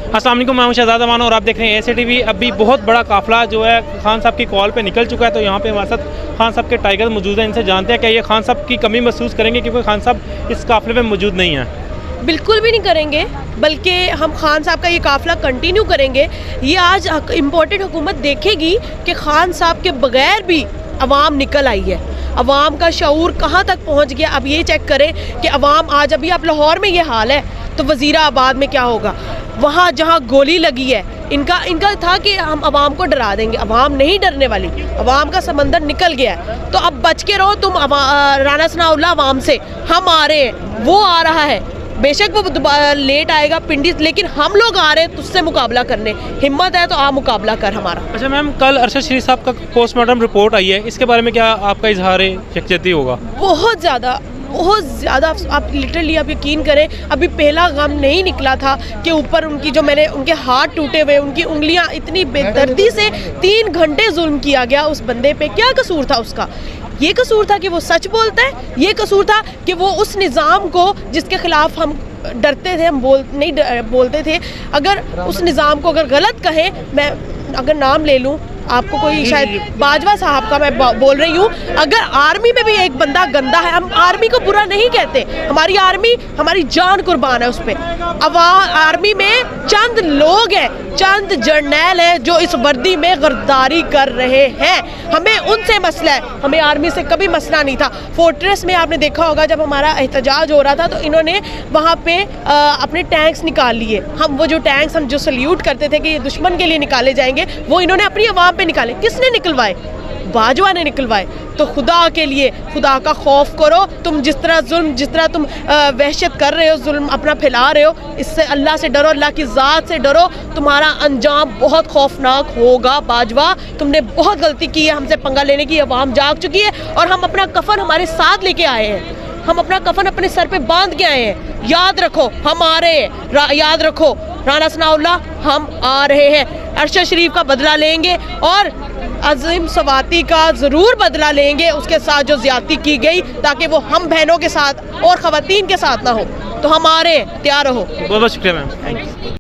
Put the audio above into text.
अस्सलाम वालेकुम, मैं हूं शहजाद अमान और आप देख रहे हैं एएसए टीवी। अभी बहुत बड़ा काफ़िला जो है खान साहब की कॉल पे निकल चुका है। तो यहाँ पे हमारे साथ खान साहब के टाइगर मौजूद हैं। इनसे जानते हैं कि ये खान साहब की कमी महसूस करेंगे क्योंकि खान साहब इस काफ़िले में मौजूद नहीं हैं। बिल्कुल भी नहीं करेंगे, बल्कि हम खान साहब का ये काफ़िला कंटिन्यू करेंगे। ये आज इम्पोर्टेंट हुकूमत देखेगी कि खान साहब के बगैर भी अवाम निकल आई है। अवाम का शऊर कहाँ तक पहुँच गया। अब ये चेक करें कि अवाम आज, अभी आप लाहौर में ये हाल है तो वज़ीराबाद में क्या होगा। वहाँ जहाँ गोली लगी है, इनका था कि हम अवाम को डरा देंगे। अवाम नहीं डरने वाली, अवाम का समंदर निकल गया है। तो अब बच के रहो तुम राना सनाउल्लाह अवाम से। हम आ रहे हैं, वो आ रहा है, बेशक वो लेट आएगा पिंडी, लेकिन हम लोग आ रहे हैं तुझसे मुकाबला करने। हिम्मत है तो आप मुकाबला कर हमारा। अच्छा मैम, कल अरशद शरीफ साहब का पोस्टमार्टम रिपोर्ट आई है, इसके बारे में क्या आपका इजहार यकजहती होगा? बहुत ज़्यादा आप लिटरली आप यकीन करें, अभी पहला गम नहीं निकला था कि ऊपर उनकी जो मैंने उनके हाथ टूटे हुए, उनकी उंगलियां इतनी बेदर्दी से 3 घंटे जुल्म किया गया उस बंदे पे। क्या कसूर था उसका? ये कसूर था कि वो सच बोलता है, ये कसूर था कि वो उस निज़ाम को जिसके ख़िलाफ़ हम डरते थे, हम बोलते थे, अगर उस निज़ाम को अगर गलत कहे, मैं अगर नाम ले लूँ आपको, कोई शायद बाजवा साहब का मैं बोल रही हूँ, अगर आर्मी में भी एक बंदा गंदा है, हम आर्मी को बुरा नहीं कहते। हमारी आर्मी, हमारी जान कुर्बान है उस पर। अब आर्मी में चंद लोग हैं, चंद जर्नैल हैं जो इस वर्दी में गद्दारी कर रहे हैं। हमें उनसे मसला है, हमें आर्मी से कभी मसला नहीं था। फोर्ट्रेस में आपने देखा होगा जब हमारा एहतजाज हो रहा था तो इन्होंने वहाँ पे अपने टैंक्स निकाल लिए। हम वो जो टैंक्स हम जो सल्यूट करते थे कि ये दुश्मन के लिए निकाले जाएंगे, वो इन्होंने अपनी आवाम पे निकाले। किसने निकलवाए? बाजवा ने निकलवाए। तो खुदा के लिए, खुदा का खौफ करो। तुम जिस तरह तुम वहशत कर रहे हो, जुल्म अपना फैला रहे हो, इससे अल्लाह से डरो, अल्लाह की ज़ात से डरो। तुम्हारा अंजाम बहुत खौफनाक होगा। बाजवा, तुमने बहुत गलती की है, हमसे पंगा लेने की अवाम जाग चुकी है और हम अपना कफन हमारे साथ लेके आए हैं। हम अपना कफन अपने सर पे बांध के आए हैं। याद रखो हम आ रहे हैं, याद रखो राना सनाउल्लाह हम आ रहे हैं। अरशद शरीफ का बदला लेंगे और अजीम सवाती का ज़रूर बदला लेंगे, उसके साथ जो ज़्यादती की गई, ताकि वो हम बहनों के साथ और ख़वातीन के साथ ना हो। तो हम आ रहे हैं, तैयार रहो। बहुत बहुत शुक्रिया मैम, थैंक यू।